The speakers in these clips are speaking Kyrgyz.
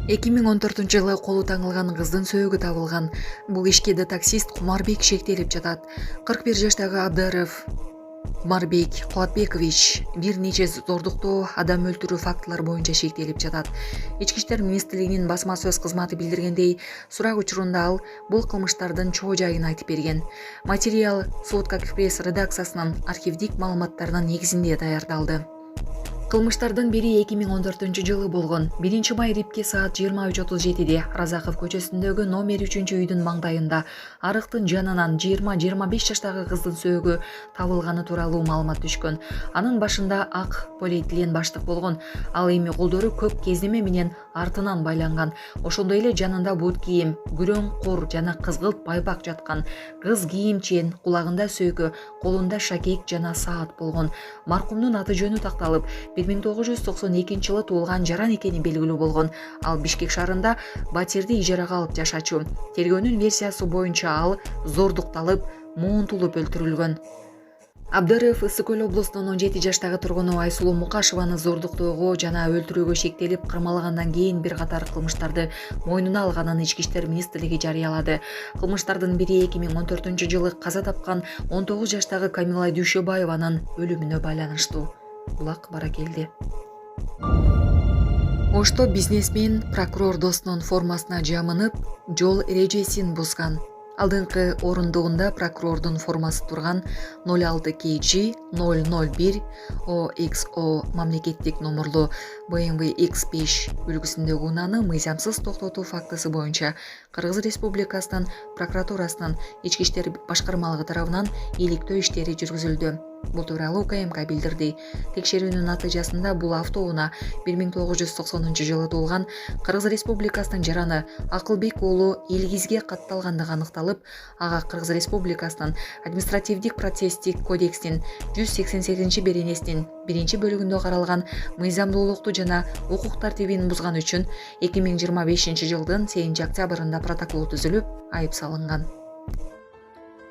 2014-жылы колу таңылган кыздын сөөгү табылган. Бул ишке таксист Кумарбек шектелип жатат. 41 жаштагы Абдаров Кумарбек Кулатбекович бир нече зордуктоо, адам өлтүрүү фактылары боюнча шектелип жатат. Ички иштер министрлигинин басма сөз кызматы билдиргендей, сурак учурунда ал бул кылмыштардын чоо жайын айтып берген. Материал Сотка Экспресс редакциясынын архивдик маалыматтарынын негизинде даярдалды. Кылмыштардын бири 2014-жылы болгон. 1 май Рипке саат 23:37-де Разаков көчөсүндөгү номер 3-үйдүн маңдайында арыктын жанынан 20-25 жаштагы кыздын сөөгү табылганы тууралуу маалымат түшкөн. Анын башында ак полиэтилен баштык болгон. Ал эми колдору көк кеземе менен артынан байланган. Ошондой эле жанында бут кийим, күрөң кур жана кызгылт байпак жаткан. Кыз кийимчен, кулагында сөйкө, колунда шакек жана саат болгон. Маркумдун аты жөнү такталып, 1992-жылы туулган жаран экени белгилүү болгон. Ал Бишкек шаарында батирди ижарага алып жашачу. Тергөөнүн версиясы боюнча ал зордукталып, муунтулуп өлтүрүлгөн. Абдаров Ысык Көл облусунун 17 жаштагы тургуну Айсулуу Мукашеваны зордуктоого жана өлтүрүүгө шектелип кармалгандан кийин бир катар кылмыштарды мойнуна алганын Ички иштер министрлиги жарыялады. Кылмыштардын бири 2014-жылы каза тапкан 19 жаштагы Камила Дүйшөбаеванын өлүмүнө байланыштуу. Булак Баракелди. Ошто бизнесмен прокурор досунун формасына жамынып, жол эрежесин бузган. Алдыңкы орундугунда прокурордун формасы турган 06 KG 001 OXO мамлекеттик номерлуу BMW X5 үлгүсүндөгү унааны мыйзамсыз токтотуу фактысы боюнча Кыргыз Республикасынын прокуратурасынын Ички иштер башкармалыгы тарабынан иликтөө иштери жүргүзүлдү. Бул тууралуу УКМК билдирди. Текшерүүнүн натыйжасында бул автоунаа 1990-жылы туулган Кыргыз Республикасынын жараны Акылбек уулу Илгизге катталгандыгы аныкталып, ага Кыргыз Республикасынын административдик процесстик кодекстин 188-беренесинин 1-бөлүгүндө каралган мыйзамдуулукту жана укук тартибин бузган үчүн 2025-жылдын 8-октябрында протокол түзүлүп, айып салынган.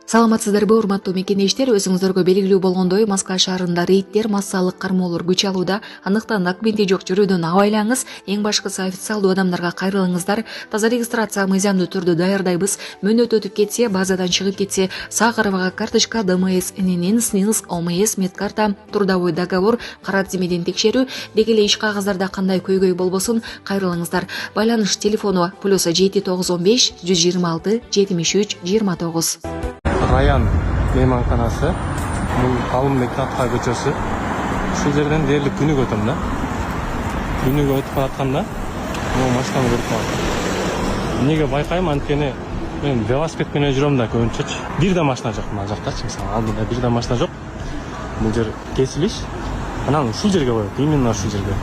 Саламатсыздарбы, урматтуу мекенештер, өзүңүздөргө белгилүү болгондой, Москва шаарында рейдтер, массалык кармоолор күч алууда. Андыктан документи жок жүрүүдөн абайлаңыз. Эң башкысы официалдуу адамдарга кайрылыңыздар. Таза регистрация мыйзамдуу түрдө даярдайбыз. Мөөнөт өтүп кетсе, базадан чыгып кетсе, Сахарова карточка, ДМС, ННН, СНИЛС, ОМС, медкарта, трудовой договор, кара тизмеден текшерүү, деги эле иш кагаздарда кандай көйгөй болбосун, кайрылыңыздар. Байланыш телефону +7 915 126 73 29. Раян мейманканасы, бул Калымбек Татка көчөсү. Ушул жерден дээрлик күнүгө өтөм да. Күнүгө өтүп баратканда, бул машинаны көрүп калдым. Эмнеге байкайм, анткени мен велосипед менен жүрөм да көбүнчөчү. Бир да машина жок мына жактачы, мисалы алдында бир да машина жок. Бул жер кесилиш. Анан ушул жерге коет, именно ушул жерге.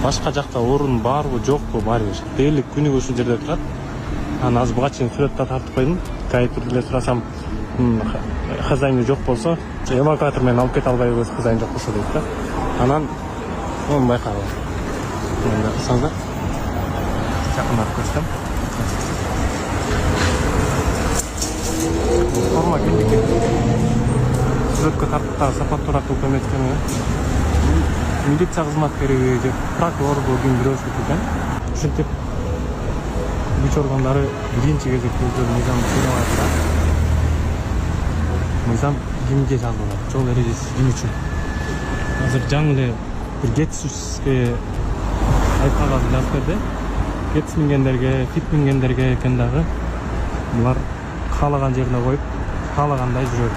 Башка жакта орун барбы, жокпу, баары бир. Дээрлик күнүгө ушул жерде турат. Анан азыр буга чейин сүрөттө тартып койдум. Кайпырдыле сурасам, хозяйны жок болсо, эвакуатор менен алып кете албайбыз, хозяйн жок болсо дейт да. Анан оны байкадым. Мында кылсаңыздар. Жакындап көрсөтөм. Форма келди. Сүрөткө тартып та сапаттуураак кылып эметкен. Милиция кызматкери же прокурорду ким бирөөсү экен. Ушинтип күч органдары биринчи кезекте өздөрүнүн мыйзамды чыгарат да. Мыйзам кимге жазылат? Жол эрежеси ким үчүн? Азыр жаңы эле бир кетишке айып кагазын жазып берди. Кетиш мингендерге, фит мингендерге экен дагы. Булар каалаган жерине коюп, каалагандай жүрөт.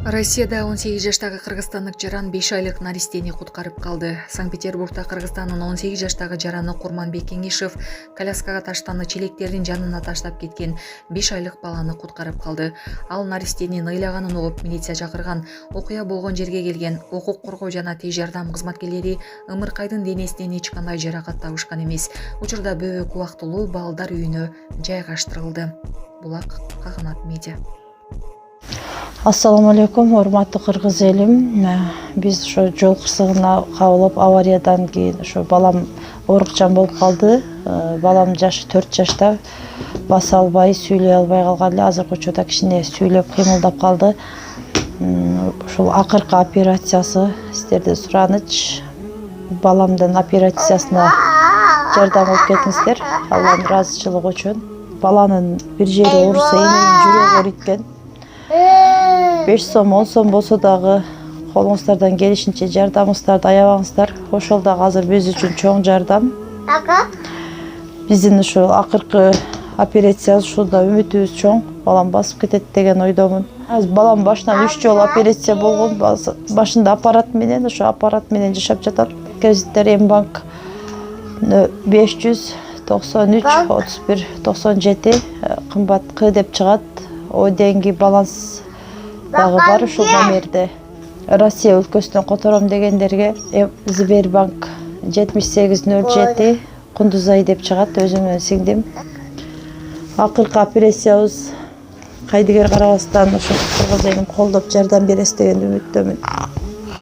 Россияда 18 жаштагы кыргызстандык жаран 5 айлык наристени куткарып калды. Санкт-Петербургда Кыргызстандын 18 жаштагы жараны Курманбек Кеңешев коляскага таштаны челектердин жанына таштап кеткен 5 айлык баланы куткарып калды. Ал наристенин ыйлаганын угуп милиция чакырган. Окуя болгон жерге келген укук коргоо жана тез жардам кызматкерлери ымыркайдын денесинен эч кандай жаракат табышкан эмес. Учурда бөбөк убактылуу балдар үйүнө жайгаштырылды. Булак Кагынат медиа. Ассаламу алейкум, урматтуу кыргыз элим. Биз ошо жол кырсыгына кабылып, авариядан кийин ошо балам оорукчан болуп калды. Балам жашы 4 жашта, баса албай, сүйлөй албай калган эле. Азыркы учурда кичине сүйлөп кыймылдап калды. Ушул акыркы операциясы сиздерден сураныч. баламдын операциясына жардам кылып кетиңиздер. Алланын ыраазычылыгы үчүн. Баланын бир жери ооруса эненин жүрөгү ооруйт 5 сом, 10 сом болсо дагы колуңуздардан келишинче жардамыңыздарды аябаңыздар. Ошол дагы азыр биз үчүн чоң жардам. Биздин ушул акыркы операциябыз ушулда үмүтүбүз чоң. Балам басып кетет деген ойдомун. Азыр балам башынан 3 жолу операция болгон. Башында аппарат менен, ошо аппарат менен жашап жатат. Кредиттер Эмбанк 593 31 97 кымбат К деп чыгат. Деньги баланс дагы бар ушул номерде. Россия өлкөсүнөн котором дегендерге Сбербанк 7807 Кундузай деп чыгат, өзүм менен сиңдим. Акыркы операциябыз кайдыгер карабастан ошо Кыргыз элин колдоп жардам бересиз деген үмүттөмүн.